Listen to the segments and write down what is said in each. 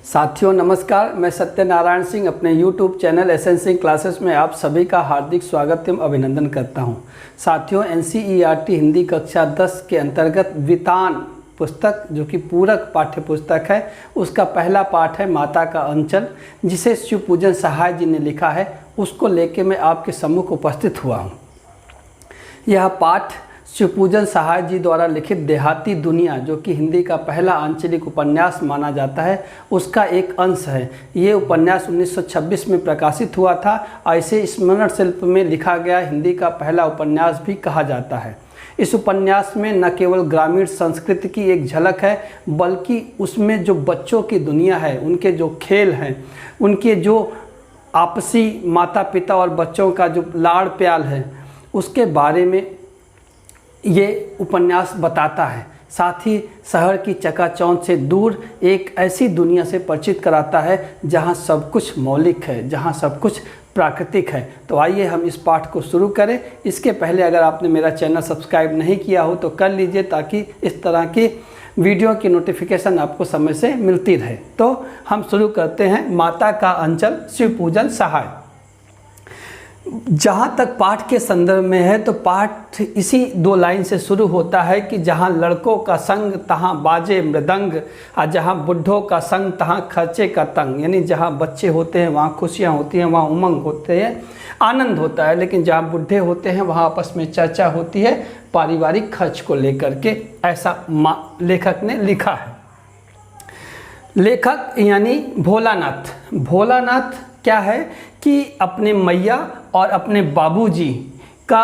साथियों नमस्कार, मैं सत्यनारायण सिंह अपने YouTube channel S N Singh classes में आप सभी का हार्दिक स्वागत एवं अभिनंदन करता हूं। साथियों NCERT हिंदी कक्षा 10 के अंतर्गत वितान पुस्तक जो कि पूरक पाठ्य पुस्तक है, उसका पहला पाठ है माता का अंचल, जिसे शिवपूजन सहाय जी ने लिखा है। उसको लेके मैं आपके सम्मुख उपस्थित हुआ हूँ। यह पाठ शिवपूजन सहाय जी द्वारा लिखित देहाती दुनिया, जो कि हिंदी का पहला आंचलिक उपन्यास माना जाता है, उसका एक अंश है। ये उपन्यास 1926 में प्रकाशित हुआ था। ऐसे स्मरण शिल्प में लिखा गया हिंदी का पहला उपन्यास भी कहा जाता है। इस उपन्यास में न केवल ग्रामीण संस्कृति की एक झलक है, बल्कि उसमें जो बच्चों की दुनिया है, उनके जो खेल हैं, उनके जो आपसी माता पिता और बच्चों का जो लाड़ प्यार है, उसके बारे में ये उपन्यास बताता है। साथ ही शहर की चकाचौंध से दूर एक ऐसी दुनिया से परिचित कराता है जहाँ सब कुछ मौलिक है, जहाँ सब कुछ प्राकृतिक है। तो आइए हम इस पाठ को शुरू करें। इसके पहले अगर आपने मेरा चैनल सब्सक्राइब नहीं किया हो तो कर लीजिए, ताकि इस तरह की वीडियो की नोटिफिकेशन आपको समय से मिलती रहे। तो हम शुरू करते हैं। माता का अंचल, शिवपूजन सहाय। जहाँ तक पाठ के संदर्भ में है तो पाठ इसी 2 लाइन से शुरू होता है कि जहाँ लड़कों का संग तहाँ बाजे मृदंग, और जहाँ बुढ़ों का संग तहाँ खर्चे का तंग। यानी जहाँ बच्चे होते हैं वहाँ खुशियाँ होती हैं, वहाँ उमंग होते हैं, आनंद होता है। लेकिन जहाँ बुढ़े होते हैं वहाँ आपस में चर्चा होती है पारिवारिक खर्च को लेकर के। ऐसा लेखक ने लिखा है। लेखक यानी भोलानाथ। भोलानाथ क्या है कि अपने मैया और अपने बाबूजी का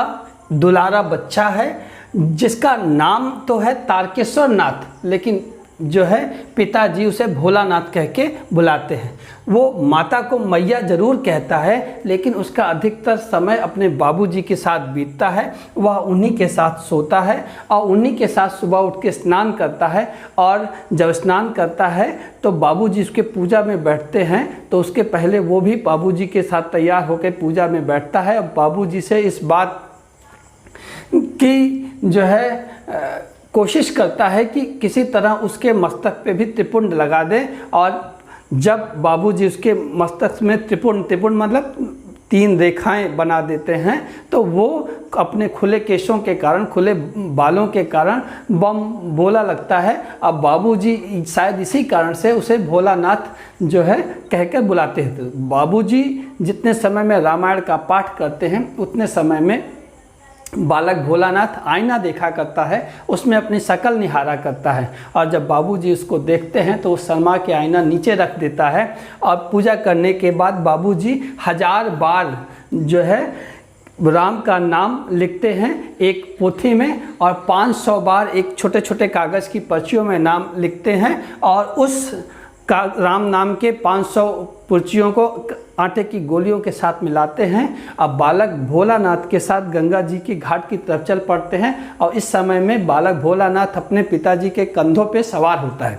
दुलारा बच्चा है, जिसका नाम तो है तारकेश्वर नाथ, लेकिन जो है पिताजी उसे भोलानाथ कह के बुलाते हैं। वो माता को मैया ज़रूर कहता है, लेकिन उसका अधिकतर समय अपने बाबूजी के साथ बीतता है। वह उन्हीं के साथ सोता है और उन्हीं के साथ सुबह उठ के स्नान करता है। और जब स्नान करता है तो बाबूजी उसके पूजा में बैठते हैं, तो उसके पहले वो भी बाबूजी के साथ तैयार होकर पूजा में बैठता है। और बाबूजी से इस बात की जो है कोशिश करता है कि किसी तरह उसके मस्तक पे भी त्रिपुंड लगा दे। और जब बाबूजी उसके मस्तक में त्रिपुंड मतलब 3 रेखाएं बना देते हैं, तो वो अपने खुले केशों के कारण, खुले बालों के कारण बम बोला लगता है। अब बाबूजी शायद इसी कारण से उसे भोलानाथ जो है कहकर बुलाते हैं। तो बाबूजी जितने समय में रामायण का पाठ करते हैं, उतने समय में बालक भोलानाथ आईना देखा करता है, उसमें अपनी शक्ल निहारा करता है। और जब बाबूजी उसको देखते हैं तो वो शर्मा के आईना नीचे रख देता है। और पूजा करने के बाद बाबूजी 1000 बार जो है राम का नाम लिखते हैं एक पोथी में, और 500 बार एक छोटे छोटे कागज़ की पर्चियों में नाम लिखते हैं। और उस राम नाम के 500 पर्चियों को आटे की गोलियों के साथ मिलाते हैं। अब बालक भोलानाथ के साथ गंगा जी की घाट की तरफ चल पड़ते हैं। और इस समय में बालक भोलानाथ अपने पिताजी के कंधों पे सवार होता है।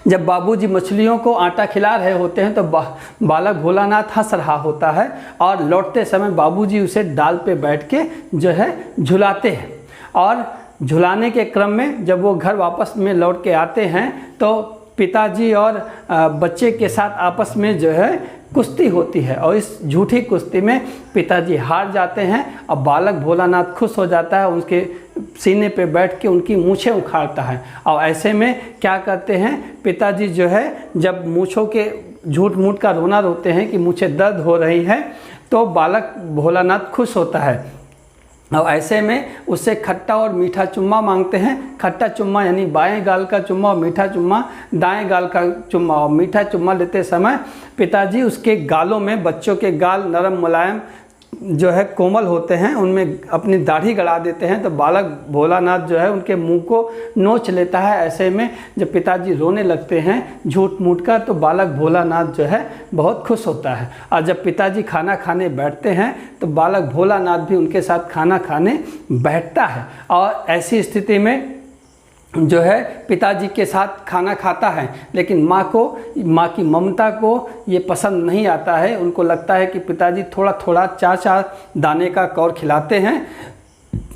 जब बाबूजी मछलियों को आटा खिला रहे होते हैं तो बालक भोलानाथ हंस रहा होता है, और लौटते समय बाबूजी उसे डाल पे बैठ के जो है झुलाते हैं। और झुलाने के क्रम में जब वो घर वापस में लौट के आते हैं तो पिताजी और बच्चे के साथ आपस में जो है कुश्ती होती है। और इस झूठी कुश्ती में पिताजी हार जाते हैं। अब बालक भोलानाथ खुश हो जाता है, उसके सीने पे बैठ के उनकी मूछें उखाड़ता है। और ऐसे में क्या करते हैं, पिताजी जो है जब मूछों के झूठ मूठ का रोना रोते हैं कि मूछें दर्द हो रही हैं, तो बालक भोलानाथ खुश होता है। और ऐसे में उससे खट्टा और मीठा चुम्मा मांगते हैं। खट्टा चुम्मा यानी बाएं गाल का चुम्मा, और मीठा चुम्मा दाएं गाल का चुम्मा। और मीठा चुम्मा लेते समय पिताजी उसके गालों में, बच्चों के गाल नरम मुलायम जो है कोमल होते हैं, उनमें अपनी दाढ़ी गड़ा देते हैं। तो बालक भोलानाथ जो है उनके मुंह को नोच लेता है। ऐसे में जब पिताजी रोने लगते हैं झूठ मूठ का, तो बालक भोलानाथ जो है बहुत खुश होता है। और जब पिताजी खाना खाने बैठते हैं तो बालक भोलानाथ भी उनके साथ खाना खाने बैठता है। और ऐसी स्थिति में जो है पिताजी के साथ खाना खाता है, लेकिन माँ की ममता को ये पसंद नहीं आता है। उनको लगता है कि पिताजी थोड़ा थोड़ा 4-4 दाने का कौर खिलाते हैं।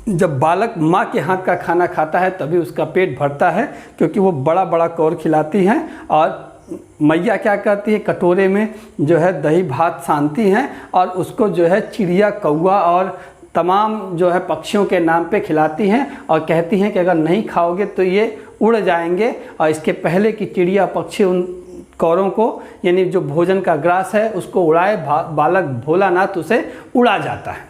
जब बालक माँ के हाथ का खाना खाता है तभी उसका पेट भरता है, क्योंकि वो बड़ा बड़ा कौर खिलाती हैं। और मैया क्या करती है, कटोरे में जो है दही भात सानती हैं और उसको जो है चिड़िया, कौवा और तमाम जो है पक्षियों के नाम पे खिलाती हैं और कहती हैं कि अगर नहीं खाओगे तो ये उड़ जाएंगे। और इसके पहले कि चिड़िया पक्षी उन कौरों को यानी जो भोजन का ग्रास है उसको उड़ाए, बालक भोलानाथ उसे उड़ा जाता है।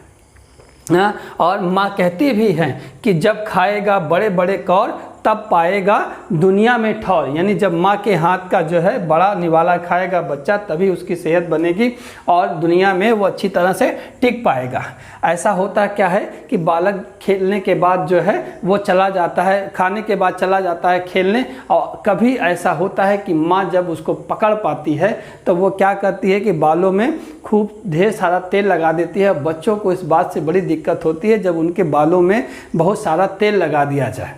और माँ कहती भी हैं कि जब खाएगा बड़े बड़े कौर तब पाएगा दुनिया में ठौर, यानी जब माँ के हाथ का जो है बड़ा निवाला खाएगा बच्चा तभी उसकी सेहत बनेगी और दुनिया में वो अच्छी तरह से टिक पाएगा। ऐसा होता क्या है कि बालक खेलने के बाद जो है वो चला जाता है, खाने के बाद चला जाता है खेलने, और कभी ऐसा होता है कि माँ जब उसको पकड़ पाती है तो वो क्या करती है कि बालों में खूब ढेर सारा तेल लगा देती है। बच्चों को इस बात से बड़ी दिक्कत होती है जब उनके बालों में बहुत सारा तेल लगा दिया जाए।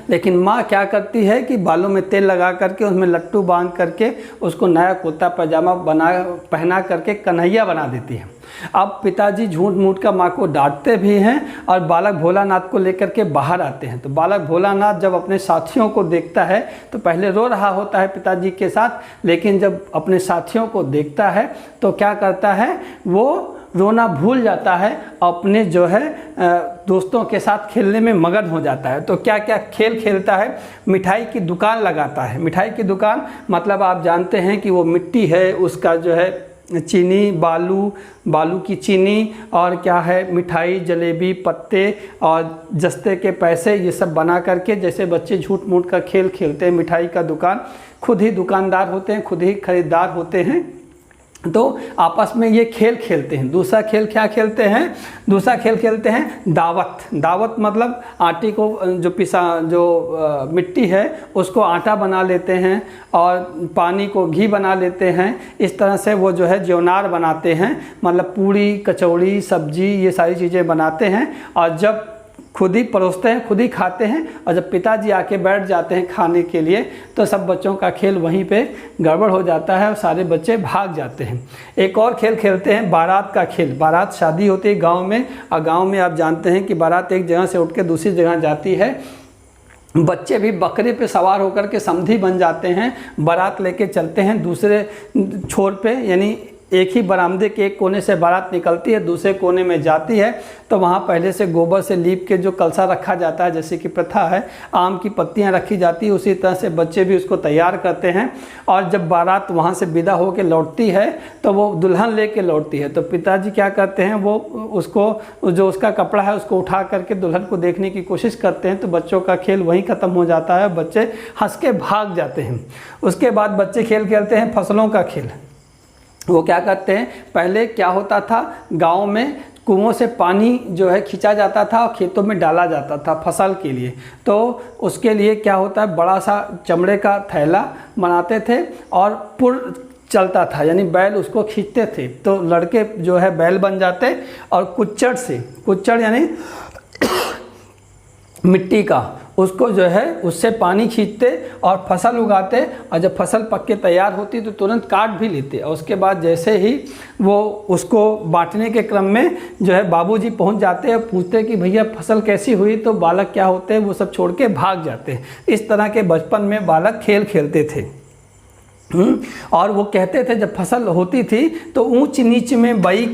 लेकिन माँ क्या करती है कि बालों में तेल लगा करके उसमें लट्टू बांध करके उसको नया कुर्ता पैजामा पहना करके कन्हैया बना देती है। अब पिताजी झूठ मूठ का माँ को डांटते भी हैं और बालक भोलानाथ को लेकर के बाहर आते हैं। तो बालक भोलानाथ जब अपने साथियों को देखता है तो पहले रो रहा होता है पिताजी के साथ, लेकिन जब अपने साथियों को देखता है तो क्या करता है, वो रोना भूल जाता है, अपने जो है दोस्तों के साथ खेलने में मगन हो जाता है। तो क्या क्या खेल खेलता है, मिठाई की दुकान लगाता है। मिठाई की दुकान मतलब आप जानते हैं कि वो मिट्टी है, उसका जो है चीनी, बालू की चीनी और क्या है मिठाई, जलेबी, पत्ते और जस्ते के पैसे, ये सब बना करके जैसे बच्चे झूठ मूठ का खेल खेलते हैं। मिठाई का दुकान, खुद ही दुकानदार होते हैं, खुद ही खरीदार होते हैं, तो आपस में ये खेल खेलते हैं। दूसरा खेल क्या खेलते हैं, दूसरा खेल खेलते हैं दावत मतलब आटे को जो मिट्टी है उसको आटा बना लेते हैं और पानी को घी बना लेते हैं। इस तरह से वो जो है ज्योनार बनाते हैं, मतलब पूड़ी, कचौड़ी, सब्जी, ये सारी चीज़ें बनाते हैं और जब खुद ही परोसते हैं, खुद ही खाते हैं। और जब पिताजी आके बैठ जाते हैं खाने के लिए तो सब बच्चों का खेल वहीं पे गड़बड़ हो जाता है और सारे बच्चे भाग जाते हैं। एक और खेल खेलते हैं बारात का खेल। बारात शादी होती है गांव में, और गांव में आप जानते हैं कि बारात एक जगह से उठ के दूसरी जगह जाती है। बच्चे भी बकरे पे सवार होकर के समधी बन जाते हैं, बारात लेके चलते हैं दूसरे छोर पे, यानी एक ही बरामदे के एक कोने से बारात निकलती है, दूसरे कोने में जाती है। तो वहाँ पहले से गोबर से लीप के जो कलसा रखा जाता है, जैसे कि प्रथा है, आम की पत्तियाँ रखी जाती है, उसी तरह से बच्चे भी उसको तैयार करते हैं। और जब बारात वहाँ से विदा होकर लौटती है तो वो दुल्हन लेके लौटती है। तो पिताजी क्या करते हैं, वो उसको जो उसका कपड़ा है उसको उठा करके दुल्हन को देखने की कोशिश करते हैं। तो बच्चों का खेल वहीं ख़त्म हो जाता है, बच्चे हंस के भाग जाते हैं। उसके बाद बच्चे खेल खेलते हैं फसलों का खेल। वो क्या करते हैं, पहले क्या होता था, गांव में कुओं से पानी जो है खींचा जाता था और खेतों में डाला जाता था फसल के लिए। तो उसके लिए क्या होता है, बड़ा सा चमड़े का थैला बनाते थे और पुर चलता था, यानी बैल उसको खींचते थे। तो लड़के जो है बैल बन जाते और कुच्चड़ यानी मिट्टी का, उसको जो है उससे पानी खींचते और फसल उगाते, और जब फसल पक के तैयार होती तो तुरंत काट भी लेते। और उसके बाद जैसे ही वो उसको बांटने के क्रम में जो है बाबूजी पहुंच जाते हैं, पूछते कि भैया फसल कैसी हुई, तो बालक क्या होते हैं, वो सब छोड़ के भाग जाते हैं। इस तरह के बचपन में बालक खेल खेलते थे। और वो कहते थे जब फसल होती थी तो ऊंच नीच में बई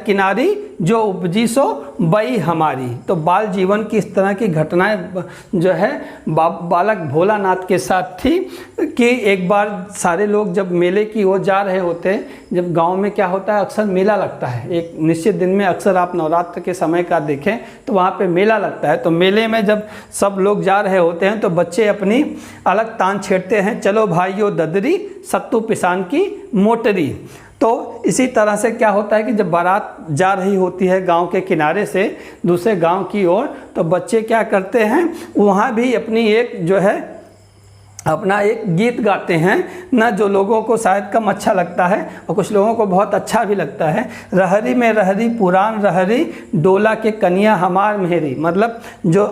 किनारी, जो उपजी सो बई हमारी। तो बाल जीवन की इस तरह की घटनाएं जो है बालक भोलानाथ के साथ थी कि एक बार सारे लोग जब मेले की ओर जा रहे होते हैं, जब गांव में क्या होता है, अक्सर मेला लगता है एक निश्चित दिन में, अक्सर आप नवरात्र के समय का देखें तो वहाँ पे मेला लगता है। तो मेले में जब सब लोग जा रहे होते हैं तो बच्चे अपनी अलग तान छेड़ते हैं, चलो भाइयों ददरी सत्तू पिसान की मोटरी। तो इसी तरह से क्या होता है कि जब बारात जा रही होती है गांव के किनारे से दूसरे गांव की ओर, तो बच्चे क्या करते हैं, वहाँ भी अपनी एक जो है अपना एक गीत गाते हैं ना, जो लोगों को शायद कम अच्छा लगता है और कुछ लोगों को बहुत अच्छा भी लगता है। रहरी में रहरी पुरान रहरी, डोला के कन्या हमार मेहरी। मतलब जो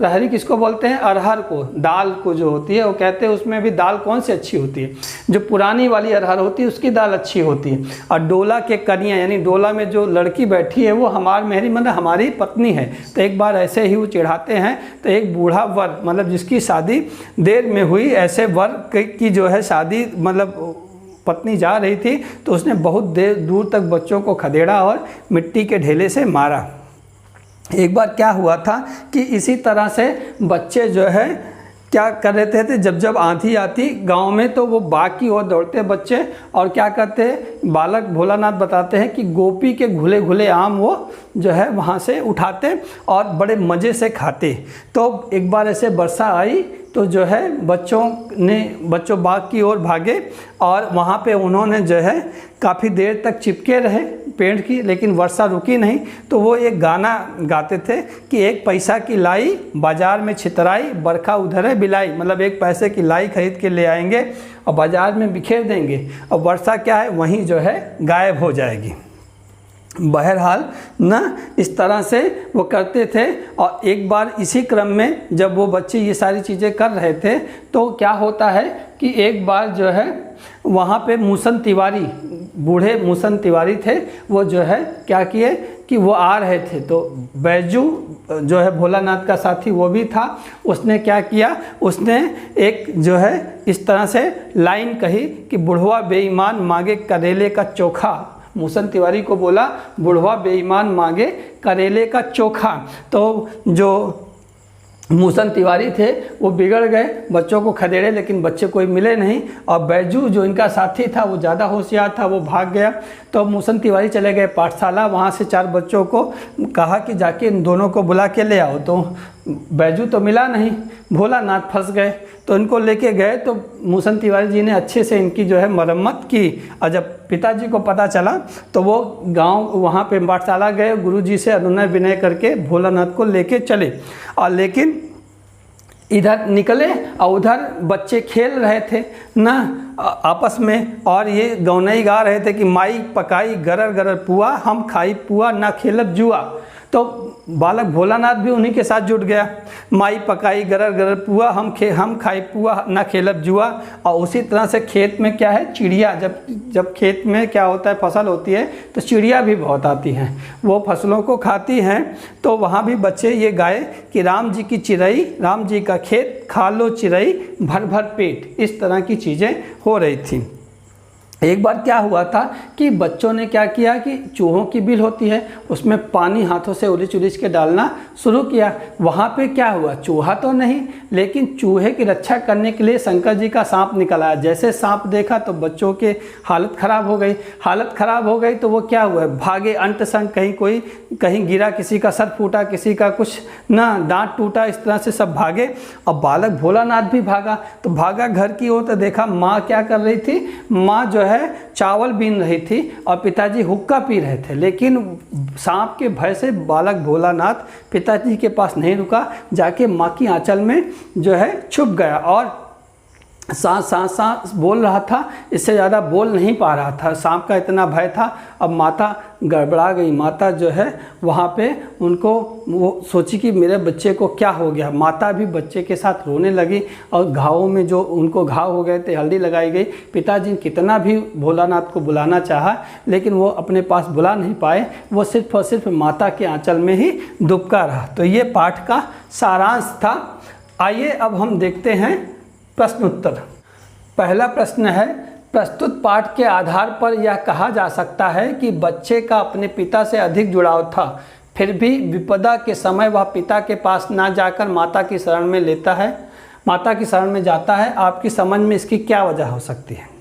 रहरी किसको बोलते हैं, अरहर को, दाल को जो होती है, वो कहते हैं उसमें भी दाल कौन सी अच्छी होती है, जो पुरानी वाली अरहर होती है उसकी दाल अच्छी होती है। और डोला के कन्या यानी डोला में जो लड़की बैठी है वो हमार मेहरी मतलब हमारी पत्नी है। तो एक बार ऐसे ही वो चिढ़ाते हैं तो एक बूढ़ा वर मतलब जिसकी शादी देर में हुई, ऐसे वर की जो है शादी मतलब पत्नी जा रही थी तो उसने बहुत देर दूर तक बच्चों को खदेड़ा और मिट्टी के ढेले से मारा। एक बार क्या हुआ था कि इसी तरह से बच्चे जो है क्या कर रहे थे, जब जब आंधी आती गांव में तो वो बाग की ओर दौड़ते बच्चे और क्या करते हैं, बालक भोलानाथ बताते हैं कि गोपी के घुले घुले आम वो जो है वहाँ से उठाते और बड़े मज़े से खाते। तो एक बार ऐसे वर्षा आई तो जो है बच्चों बाग की ओर भागे और वहाँ पे उन्होंने जो है काफ़ी देर तक चिपके रहे पेड़ की, लेकिन वर्षा रुकी नहीं। तो वो एक गाना गाते थे कि एक पैसा की लाई बाज़ार में छितराई, बरखा उधर है बिलाई, मतलब एक पैसे की लाई खरीद के ले आएंगे और बाज़ार में बिखेर देंगे और वर्षा क्या है वहीं जो है गायब हो जाएगी। बहरहाल ना इस तरह से वो करते थे। और एक बार इसी क्रम में जब वो बच्चे ये सारी चीज़ें कर रहे थे तो क्या होता है कि एक बार जो है वहाँ पे मूसन तिवारी, बूढ़े मूसन तिवारी थे, वो जो है क्या किए कि वो आ रहे थे तो बैजू जो है भोलानाथ का साथी वो भी था। उसने क्या किया, उसने एक जो है इस तरह से लाइन कही कि बुढ़वा बेईमान मांगे करेले का चोखा। मूसन तिवारी को बोला बुढ़वा बेईमान मांगे करेले का चोखा। तो जो मूसन तिवारी थे वो बिगड़ गए, बच्चों को खदेड़े लेकिन बच्चे कोई मिले नहीं और बैजू जो इनका साथी था वो ज़्यादा होशियार था, वो भाग गया। तो मूसन तिवारी चले गए पाठशाला, वहाँ से 4 बच्चों को कहा कि जाके इन दोनों को बुला के ले आओ। तो बैजू तो मिला नहीं, भोलानाथ फंस गए। तो इनको लेके गए तो मूसन तिवारी जी ने अच्छे से इनकी जो है मरम्मत की और जब पिताजी को पता चला तो वो गांव वहाँ पे पाठशाला गए, गुरुजी से अनुनय विनय करके भोलानाथ को लेके चले। और लेकिन इधर निकले और उधर बच्चे खेल रहे थे ना आपस में और ये गौनई गा रहे थे कि माई पकाई गरर गरर पुआ, हम खाई पुआ ना खेलब जुआ। तो बालक भोलानाथ भी उन्हीं के साथ जुट गया, माई पकाई गरर गरर पुआ, हम खाई पुआ ना खेलब जुआ। और उसी तरह से खेत में क्या है, चिड़िया, जब खेत में क्या होता है फसल होती है तो चिड़िया भी बहुत आती हैं, वो फसलों को खाती हैं। तो वहाँ भी बच्चे ये गाए कि राम जी की चिड़ई, राम जी का खेत, खा लो चिड़ई भर भर पेट। इस तरह की चीज़ें हो रही थी। एक बार क्या हुआ था कि बच्चों ने क्या किया कि चूहों की बिल होती है, उसमें पानी हाथों से उलिच उलिच के डालना शुरू किया। वहाँ पे क्या हुआ, चूहा तो नहीं लेकिन चूहे की रक्षा करने के लिए शंकर जी का सांप निकल आया। जैसे सांप देखा तो बच्चों के हालत ख़राब हो गई। हालत ख़राब हो गई तो वो क्या हुआ, भागे अंट संग, कहीं गिरा, किसी का सर फूटा, किसी का कुछ ना दांत टूटा, इस तरह से सब भागे। और बालक भोलानाथ भी भागा। तो भागा घर की ओर तो देखा माँ क्या कर रही थी, माँ जो है चावल बीन रही थी और पिताजी हुक्का पी रहे थे। लेकिन सांप के भय से बालक भोलानाथ पिताजी के पास नहीं रुका, जाके माँ की आंचल में जो है छुप गया और सांस बोल रहा था, इससे ज़्यादा बोल नहीं पा रहा था, सांप का इतना भय था। अब माता गड़बड़ा गई। माता जो है वहाँ पे उनको वो सोची कि मेरे बच्चे को क्या हो गया। माता भी बच्चे के साथ रोने लगी और घावों में जो उनको घाव हो गए थे हल्दी लगाई गई। पिताजी कितना भी भोलानाथ को बुलाना चाहा लेकिन वो अपने पास बुला नहीं पाए, वो सिर्फ और सिर्फ माता के आंचल में ही दुबका रहा। तो ये पाठ का सारांश था। आइए अब हम देखते हैं प्रश्न उत्तर। पहला प्रश्न है, प्रस्तुत पाठ के आधार पर यह कहा जा सकता है कि बच्चे का अपने पिता से अधिक जुड़ाव था, फिर भी विपदा के समय वह पिता के पास ना जाकर माता की शरण में जाता है। आपकी समझ में इसकी क्या वजह हो सकती है?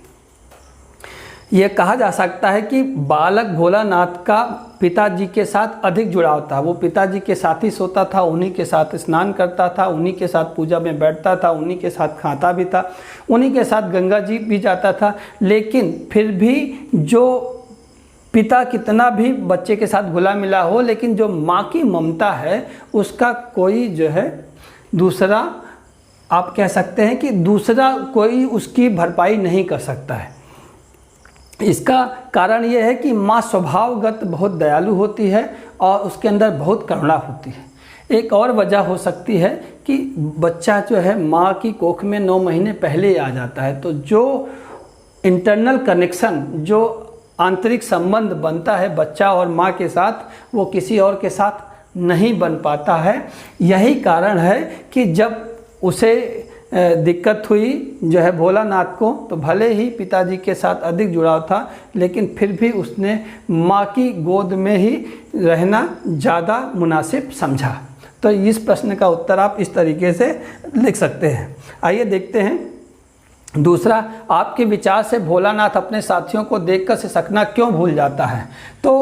यह कहा जा सकता है कि बालक भोलानाथ का पिताजी के साथ अधिक जुड़ाव था। वो पिताजी के साथ ही सोता था, उन्हीं के साथ स्नान करता था, उन्हीं के साथ पूजा में बैठता था, उन्हीं के साथ खाता भी था, उन्हीं के साथ गंगा जी भी जाता था। लेकिन फिर भी जो पिता कितना भी बच्चे के साथ घुला मिला हो, लेकिन जो माँ की ममता है उसका कोई जो है दूसरा, आप कह सकते हैं कि दूसरा कोई उसकी भरपाई नहीं कर सकता है। इसका कारण यह है कि माँ स्वभावगत बहुत दयालु होती है और उसके अंदर बहुत करुणा होती है। एक और वजह हो सकती है कि बच्चा जो है माँ की कोख में 9 महीने पहले ही आ जाता है, तो जो इंटरनल कनेक्शन, जो आंतरिक संबंध बनता है बच्चा और माँ के साथ, वो किसी और के साथ नहीं बन पाता है। यही कारण है कि जब उसे दिक्कत हुई जो है भोलानाथ को, तो भले ही पिताजी के साथ अधिक जुड़ाव था, लेकिन फिर भी उसने माँ की गोद में ही रहना ज़्यादा मुनासिब समझा। तो इस प्रश्न का उत्तर आप इस तरीके से लिख सकते हैं। आइए देखते हैं दूसरा, आपके विचार से भोलानाथ अपने साथियों को देखकर सिसकना क्यों भूल जाता है। तो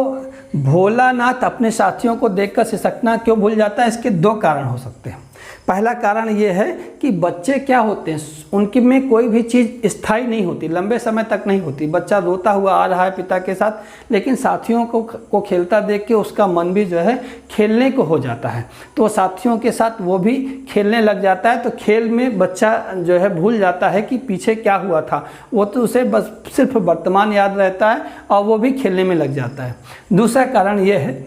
भोलानाथ अपने साथियों को देखकर सिसकना क्यों भूल जाता है, इसके दो कारण हो सकते हैं। पहला कारण ये है कि बच्चे क्या होते हैं, उनके में कोई भी चीज़ स्थायी नहीं होती, लंबे समय तक नहीं होती। बच्चा रोता हुआ आ रहा है पिता के साथ, लेकिन साथियों को खेलता देख के उसका मन भी जो है खेलने को हो जाता है, तो साथियों के साथ वो भी खेलने लग जाता है। तो खेल में बच्चा जो है भूल जाता है कि पीछे क्या हुआ था, वो तो उसे बस सिर्फ वर्तमान याद रहता है और वो भी खेलने में लग जाता है। दूसरा कारण ये है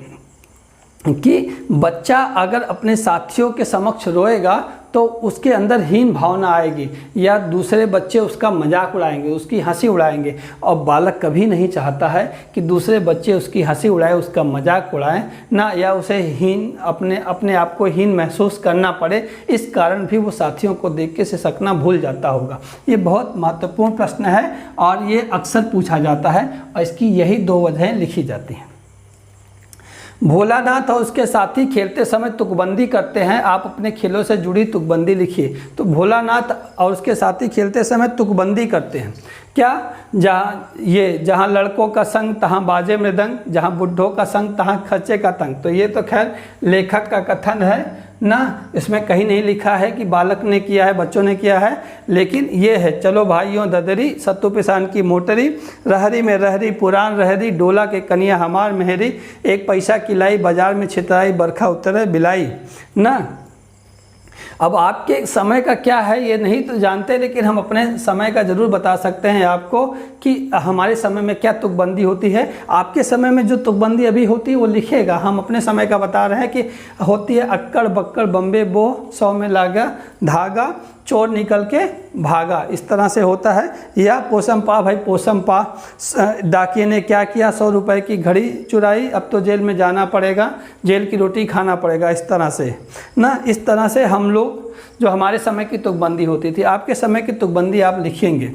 कि बच्चा अगर अपने साथियों के समक्ष रोएगा तो उसके अंदर हीन भावना आएगी, या दूसरे बच्चे उसका मजाक उड़ाएंगे, उसकी हंसी उड़ाएंगे, और बालक कभी नहीं चाहता है कि दूसरे बच्चे उसकी हंसी उड़ाए, उसका मजाक उड़ाएं ना, या उसे हीन अपने आप को हीन महसूस करना पड़े। इस कारण भी वो साथियों को देख के सिसकना भूल जाता होगा। ये बहुत महत्वपूर्ण प्रश्न है और ये अक्सर पूछा जाता है, और इसकी यही दो वजहें लिखी जाती हैं। भोलानाथ और उसके साथी खेलते समय तुकबंदी करते हैं। आप अपने खेलों से जुड़ी तुकबंदी लिखिए। तो भोलानाथ और उसके साथी खेलते समय तुकबंदी करते हैं क्या, जहाँ लड़कों का संग तहाँ बाजे मृदंग, जहाँ बुढ़ों का संग तहाँ खच्चे का तंग। तो ये तो खैर लेखक का कथन है ना, इसमें कहीं नहीं लिखा है कि बालक ने किया है, बच्चों ने किया है, लेकिन ये है, चलो भाइयों ददरी सत्तू पिसान की मोटरी, रहरी में रहरी पुरान रहरी, डोला के कनिया हमार मेहरी, एक पैसा की लाई बाजार में छितराई, बरखा उतरे बिलाई ना। अब आपके समय का क्या है ये नहीं तो जानते, लेकिन हम अपने समय का ज़रूर बता सकते हैं आपको कि हमारे समय में क्या तुकबंदी होती है। आपके समय में जो तुकबंदी अभी होती है वो लिखेगा, हम अपने समय का बता रहे हैं कि होती है अक्कड़ बक्कड़ बम्बे बो, 100 में लागा धागा, चोर निकल के भागा, इस तरह से होता है। या पोसम पा भाई पोसम पा, डाकिए ने क्या किया, 100 रुपए की घड़ी चुराई, अब तो जेल में जाना पड़ेगा, जेल की रोटी खाना पड़ेगा, इस तरह से ना। इस तरह से हम लोग जो हमारे समय की तुकबंदी होती थी, आपके समय की तुकबंदी आप लिखेंगे।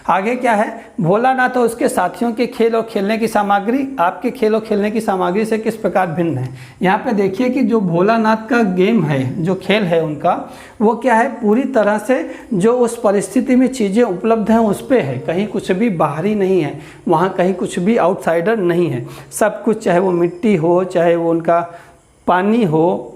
आगे क्या है, भोलानाथ और उसके साथियों के खेल और खेलने की सामग्री आपके खेल और खेलने की सामग्री से किस प्रकार भिन्न है। यहाँ पे देखिए कि जो भोलानाथ का गेम है, जो खेल है उनका, वो क्या है, पूरी तरह से जो उस परिस्थिति में चीज़ें उपलब्ध हैं उस पर है, कहीं कुछ भी बाहरी नहीं है, वहाँ कहीं कुछ भी आउटसाइडर नहीं है। सब कुछ, चाहे वो मिट्टी हो, चाहे वो उनका पानी हो,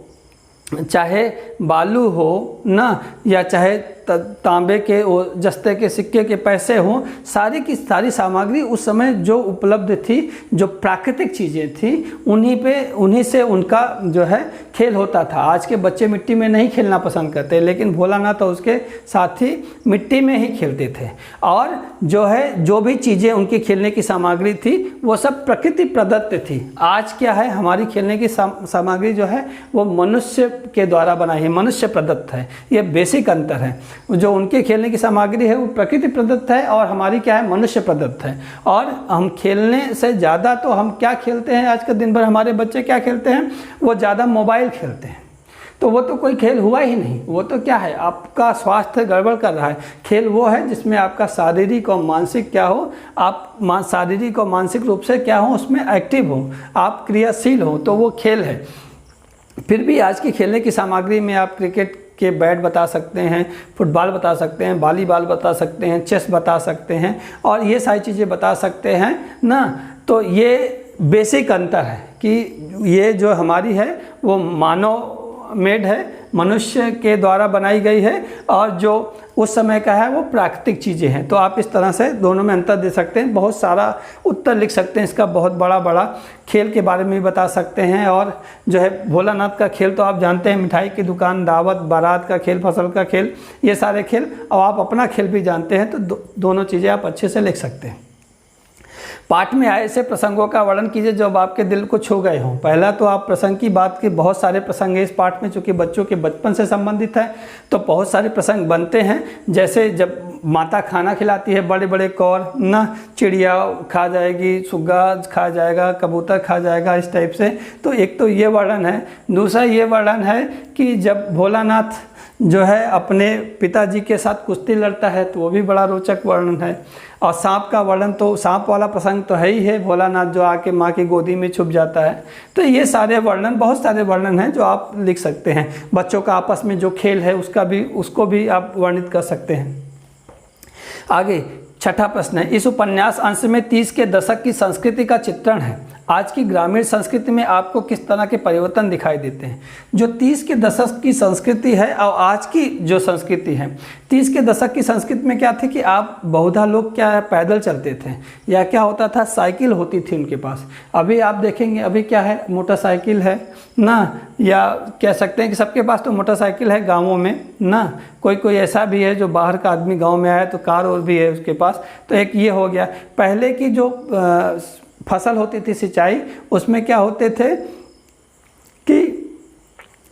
चाहे बालू हो ना, या चाहे तांबे के जस्ते के सिक्के के पैसे हों, सारी की सारी सामग्री उस समय जो उपलब्ध थी, जो प्राकृतिक चीज़ें थी, उन्हीं से उनका जो है खेल होता था। आज के बच्चे मिट्टी में नहीं खेलना पसंद करते, लेकिन भोलानाथ और उसके साथी मिट्टी में ही खेलते थे। और जो भी चीज़ें उनकी खेलने की सामग्री थी वो सब प्रकृति प्रदत्त थी। आज क्या है, हमारी खेलने की सामग्री जो है वो मनुष्य के द्वारा बनाई है, मनुष्य प्रदत्त है। ये बेसिक अंतर है। जो उनके खेलने की सामग्री है वो प्रकृति प्रदत्त है और हमारी क्या है, मनुष्य प्रदत्त है। और हम खेलने से ज़्यादा तो हम क्या खेलते हैं, आज का दिन भर हमारे बच्चे क्या खेलते हैं, वो ज़्यादा मोबाइल खेलते हैं। तो वो तो कोई खेल हुआ ही नहीं, वो तो क्या है, आपका स्वास्थ्य गड़बड़ कर रहा है। खेल वो है जिसमें आपका शारीरिक और मानसिक क्या हो, आप शारीरिक और मानसिक रूप से क्या हो, उसमें एक्टिव हो, आप क्रियाशील हो, तो वो खेल है। फिर भी आज की खेलने की सामग्री में आप क्रिकेट के बैट बता सकते हैं, फुटबॉल बता सकते हैं, वॉलीबॉल बता सकते हैं, चेस बता सकते हैं, और ये सारी चीज़ें बता सकते हैं ना। तो ये बेसिक अंतर है कि ये जो हमारी है वो मानव मेड है, मनुष्य के द्वारा बनाई गई है, और जो उस समय का है वो प्राकृतिक चीज़ें हैं। तो आप इस तरह से दोनों में अंतर दे सकते हैं। बहुत सारा उत्तर लिख सकते हैं इसका, बहुत बड़ा खेल के बारे में भी बता सकते हैं। और जो है भोलानाथ का खेल तो आप जानते हैं, मिठाई की दुकान, दावत, बारात का खेल, फसल का खेल, ये सारे खेल। और आप अपना खेल भी जानते हैं, तो दोनों चीज़ें आप अच्छे से लिख सकते हैं। पाठ में आए ऐसे प्रसंगों का वर्णन कीजिए जो आपके दिल को छू गए हों। पहला तो आप प्रसंग की बात की, बहुत सारे प्रसंग हैं इस पाठ में, चूँकि बच्चों के बचपन से संबंधित है तो बहुत सारे प्रसंग बनते हैं। जैसे जब माता खाना खिलाती है, बड़े बड़े कौर ना, चिड़िया खा जाएगी, सुग्गा खा जाएगा, कबूतर खा जाएगा, इस टाइप से। तो एक तो ये वर्णन है। दूसरा ये वर्णन है कि जब भोलानाथ जो है अपने पिताजी के साथ कुश्ती लड़ता है, तो वो भी बड़ा रोचक वर्णन है। और सांप का वर्णन, तो सांप वाला प्रसंग तो है ही है, भोलानाथ जो आके माँ की गोदी में छुप जाता है। तो ये सारे वर्णन, बहुत सारे वर्णन हैं जो आप लिख सकते हैं। बच्चों का आपस में जो खेल है उसको भी आप वर्णित कर सकते हैं। आगे छठा प्रश्न है, इस उपन्यास अंश में 30 के दशक की संस्कृति का चित्रण है। आज की ग्रामीण संस्कृति में आपको किस तरह के परिवर्तन दिखाई देते हैं? जो 30 के दशक की संस्कृति है और आज की जो संस्कृति है, 30 के दशक की संस्कृति में क्या थी कि आप बहुधा लोग क्या है, पैदल चलते थे, या क्या होता था, साइकिल होती थी उनके पास। अभी आप देखेंगे अभी क्या है, मोटरसाइकिल है ना, या कह सकते हैं कि सबके पास तो मोटरसाइकिल है गाँवों में ना, कोई ऐसा भी है जो बाहर का आदमी गाँव में आया तो कार और भी है उसके पास। तो एक ये हो गया। पहले की जो फसल होती थी सिंचाई, उसमें क्या होते थे कि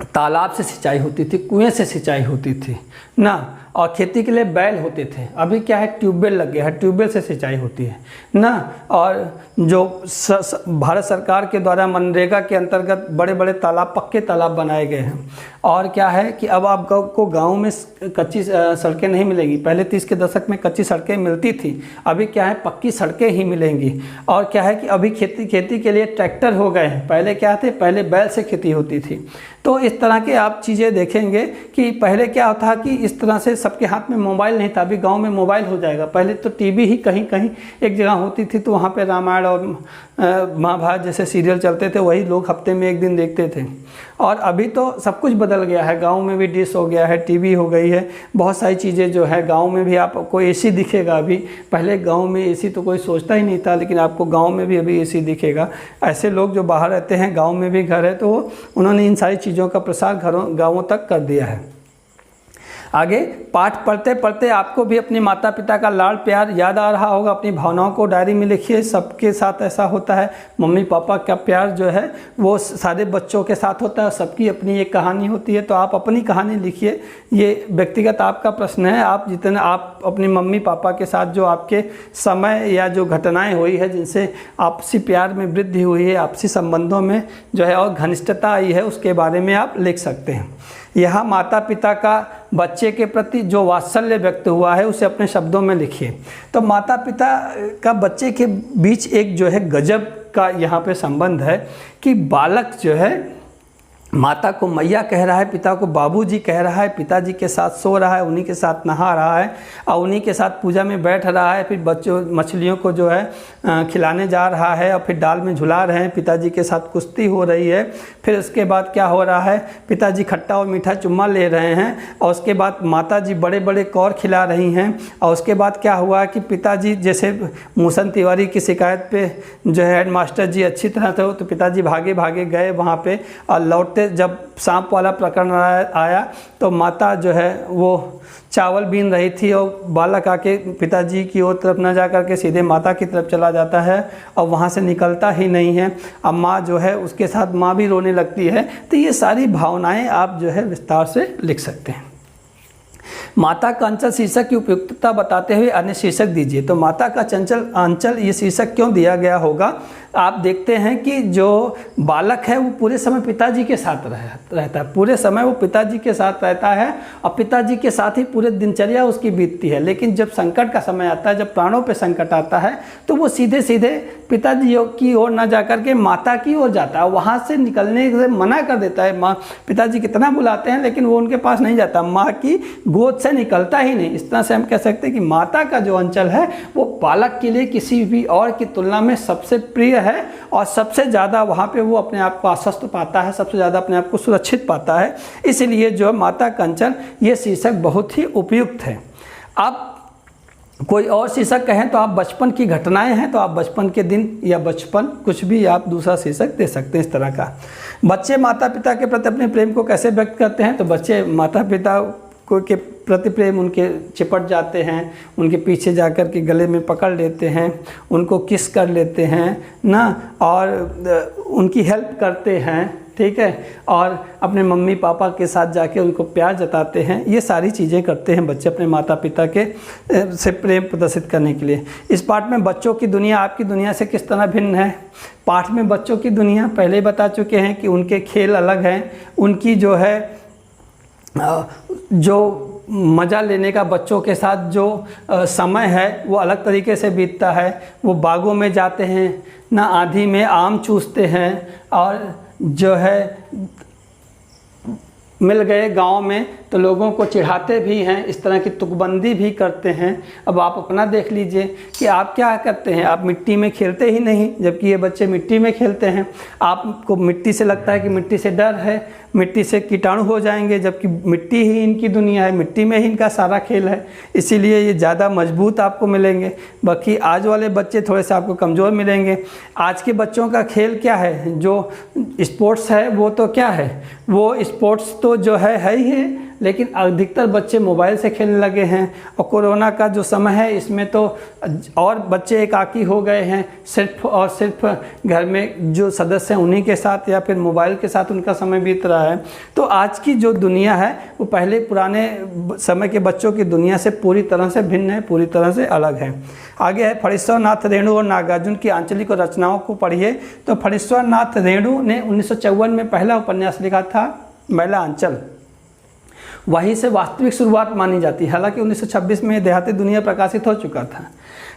तालाब से सिंचाई होती थी, कुएं से सिंचाई होती थी ना, और खेती के लिए बैल होते थे। अभी क्या है, ट्यूबवेल लग गया है, ट्यूबवेल से सिंचाई होती है ना। और जो भारत सरकार के द्वारा मनरेगा के अंतर्गत बड़े बड़े तालाब, पक्के तालाब बनाए गए हैं। और क्या है कि अब आपको गाँव में कच्ची सड़कें नहीं मिलेंगी। पहले 30 के दशक में कच्ची सड़कें मिलती थी, अभी क्या है, पक्की सड़कें ही मिलेंगी। और क्या है कि अभी खेती के लिए ट्रैक्टर हो गए हैं। पहले क्या थे, पहले बैल से खेती होती थी। तो इस तरह के आप चीज़ें देखेंगे कि पहले क्या था कि इस तरह से सबके हाथ में मोबाइल नहीं था। अभी गांव में मोबाइल हो जाएगा। पहले तो टीवी ही कहीं कहीं एक जगह होती थी, तो वहाँ पे रामायण और महाभारत जैसे सीरियल चलते थे, वही लोग हफ्ते में एक दिन देखते थे। और अभी तो सब कुछ बदल गया है, गांव में भी डिश हो गया है, टीवी हो गई है, बहुत सारी चीज़ें जो है। गांव में भी आपको एसी दिखेगा अभी, पहले गांव में एसी तो कोई सोचता ही नहीं था, लेकिन आपको गांव में भी अभी एसी दिखेगा। ऐसे लोग जो बाहर रहते हैं, गांव में भी घर है, तो उन्होंने इन सारी चीज़ों का प्रसार गाँवों तक कर दिया है। आगे पाठ पढ़ते पढ़ते आपको भी अपने माता पिता का लाड़ प्यार याद आ रहा होगा। अपनी भावनाओं को डायरी में लिखिए। सबके साथ ऐसा होता है, मम्मी पापा का प्यार जो है वो सारे बच्चों के साथ होता है। सबकी अपनी एक कहानी होती है, तो आप अपनी कहानी लिखिए। ये व्यक्तिगत आपका प्रश्न है। आप जितने आप अपनी मम्मी पापा के साथ जो आपके समय या जो घटनाएं हुई है, जिनसे आपसी प्यार में वृद्धि हुई है, आपसी संबंधों में जो है और घनिष्ठता आई है, उसके बारे में आप लिख सकते हैं। यहाँ माता पिता का बच्चे के प्रति जो वात्सल्य व्यक्त हुआ है, उसे अपने शब्दों में लिखिए। तो माता पिता का बच्चे के बीच एक जो है गजब का यहाँ पे संबंध है कि बालक जो है माता को मैया कह रहा है, पिता को बाबूजी कह रहा है, पिताजी के साथ सो रहा है, उन्हीं के साथ नहा रहा है और उन्हीं के साथ पूजा में बैठ रहा है। फिर बच्चों मछलियों को जो है खिलाने जा रहा है और फिर डाल में झुला रहे हैं, पिताजी के साथ कुश्ती हो रही है। फिर उसके बाद क्या हो रहा है, पिताजी खट्टा और मीठा चुम्मा ले रहे हैं और उसके बाद माताजी बड़े बड़े कौर खिला रही हैं। और उसके बाद क्या हुआ कि पिताजी, जैसे मूसन तिवारी की शिकायत पे जो है हेडमास्टर जी अच्छी तरह थे, तो पिताजी भागे भागे गए वहाँ पे और लौटते जब सांप वाला प्रकरण आया तो माता जो है वो चावल बीन रही थी और बालक आके पिताजी की ओर तरफ न जा कर के सीधे माता की तरफ चला जाता है और वहाँ से निकलता ही नहीं है। अब माँ जो है उसके साथ माँ भी रोने लगती है। तो ये सारी भावनाएं आप जो है विस्तार से लिख सकते हैं। माता का अंचल शीर्षक की उपयुक्तता बताते हुए अन्य शीर्षक दीजिए। तो माता का चंचल अंचल ये शीर्षक क्यों दिया गया होगा? आप देखते हैं कि जो बालक है वो पूरे समय पिताजी के साथ रहता है, पूरे समय वो पिताजी के साथ रहता है और पिताजी के साथ ही पूरे दिनचर्या उसकी बीतती है। लेकिन जब संकट का समय आता है, जब प्राणों पे संकट आता है, तो वो सीधे सीधे पिताजी की ओर ना जाकर के माता की ओर जाता है, वहाँ से निकलने से मना कर देता है। माँ पिताजी कितना बुलाते हैं लेकिन वो उनके पास नहीं जाता, माँ की गोद से निकलता ही नहीं। इस तरह से हम कह सकते हैं कि माता का जो अंचल है वो बालक के लिए किसी भी और की तुलना में सबसे प्रिय है और सबसे ज़्यादा वहाँ पे वो अपने आप को आश्वस्त पाता है, सबसे ज़्यादा अपने आप को सुरक्षित पाता है। इसलिए जो माता का अंचल ये शीर्षक बहुत ही उपयुक्त है। आप कोई और शीर्षक कहें तो आप बचपन की घटनाएं हैं तो आप बचपन के दिन या बचपन कुछ भी आप दूसरा शीर्षक दे सकते हैं इस तरह का। बच्चे माता पिता के प्रति अपने प्रेम को कैसे व्यक्त करते हैं? तो बच्चे माता पिता को के प्रति प्रेम उनके चिपट जाते हैं, उनके पीछे जाकर के गले में पकड़ लेते हैं, उनको किस कर लेते हैं ना, और उनकी हेल्प करते हैं, ठीक है, और अपने मम्मी पापा के साथ जाके उनको प्यार जताते हैं। ये सारी चीज़ें करते हैं बच्चे अपने माता पिता के से प्रेम प्रदर्शित करने के लिए। इस पाठ में बच्चों की दुनिया आपकी दुनिया से किस तरह भिन्न है? पाठ में बच्चों की दुनिया पहले ही बता चुके हैं कि उनके खेल अलग हैं, उनकी जो है जो मज़ा लेने का बच्चों के साथ जो समय है वो अलग तरीके से बीतता है। वो बागों में जाते हैं, ना आंधी में आम चूसते हैं, और जो है मिल गए गांव में तो लोगों को चिढ़ाते भी हैं, इस तरह की तुकबंदी भी करते हैं। अब आप अपना देख लीजिए कि आप क्या करते हैं, आप मिट्टी में खेलते ही नहीं, जबकि ये बच्चे मिट्टी में खेलते हैं। आपको मिट्टी से लगता है कि मिट्टी से डर है, मिट्टी से कीटाणु हो जाएंगे, जबकि मिट्टी ही इनकी दुनिया है, मिट्टी में ही इनका सारा खेल है, इसीलिए ये ज़्यादा मजबूत आपको मिलेंगे। बाकी आज वाले बच्चे थोड़े से आपको कमज़ोर मिलेंगे। आज के बच्चों का खेल क्या है, जो स्पोर्ट्स है वो तो क्या है, वो स्पोर्ट्स तो जो है ही है, लेकिन अधिकतर बच्चे मोबाइल से खेलने लगे हैं। और कोरोना का जो समय है इसमें तो और बच्चे एकाकी हो गए हैं, सिर्फ और सिर्फ घर में जो सदस्य हैं उन्हीं के साथ या फिर मोबाइल के साथ उनका समय बीत रहा है। तो आज की जो दुनिया है वो पहले पुराने समय के बच्चों की दुनिया से पूरी तरह से भिन्न है, पूरी तरह से अलग है। आगे है फणीश्वर नाथ रेणु और नागार्जुन की आंचलिक रचनाओं को पढ़िए। तो फणीश्वर नाथ रेणु ने 1954 में पहला उपन्यास लिखा था मैला आंचल, वहीं से वास्तविक शुरुआत मानी जाती है। हालांकि 1926 में देहाती दुनिया प्रकाशित हो चुका था।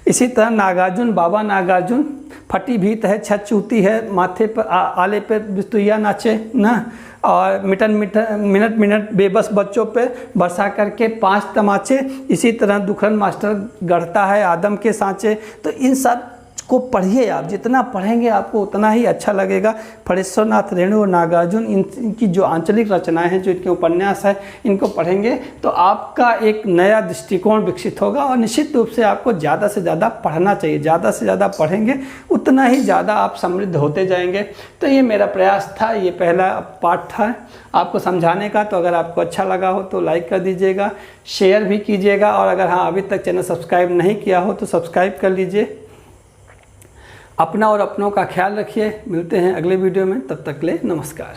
इसी तरह नागार्जुन, बाबा नागार्जुन, फटी भीत है, छत चूती है, माथे पर आले पे बिस्तुइया नाचे ना, और मिनट मिनट बेबस बच्चों पे बरसा करके 5 तमाचे। इसी तरह दुखरन मास्टर गढ़ता है आदम के सांचे। तो इन सब को पढ़िए, आप जितना पढ़ेंगे आपको उतना ही अच्छा लगेगा। फणीश्वर नाथ रेणु और नागार्जुन इनकी जो आंचलिक रचनाएं हैं, जो इनके उपन्यास है, इनको पढ़ेंगे तो आपका एक नया दृष्टिकोण विकसित होगा। और निश्चित रूप से आपको ज़्यादा से ज़्यादा पढ़ना चाहिए, ज़्यादा से ज़्यादा पढ़ेंगे उतना ही ज़्यादा आप समृद्ध होते जाएंगे। तो ये मेरा प्रयास था, ये पहला पार्ट था आपको समझाने का। तो अगर आपको अच्छा लगा हो तो लाइक कर दीजिएगा, शेयर भी कीजिएगा, और अगर हाँ अभी तक चैनल सब्सक्राइब नहीं किया हो तो सब्सक्राइब कर लीजिए। अपना और अपनों का ख्याल रखिए। मिलते हैं अगले वीडियो में, तब तक के लिए नमस्कार।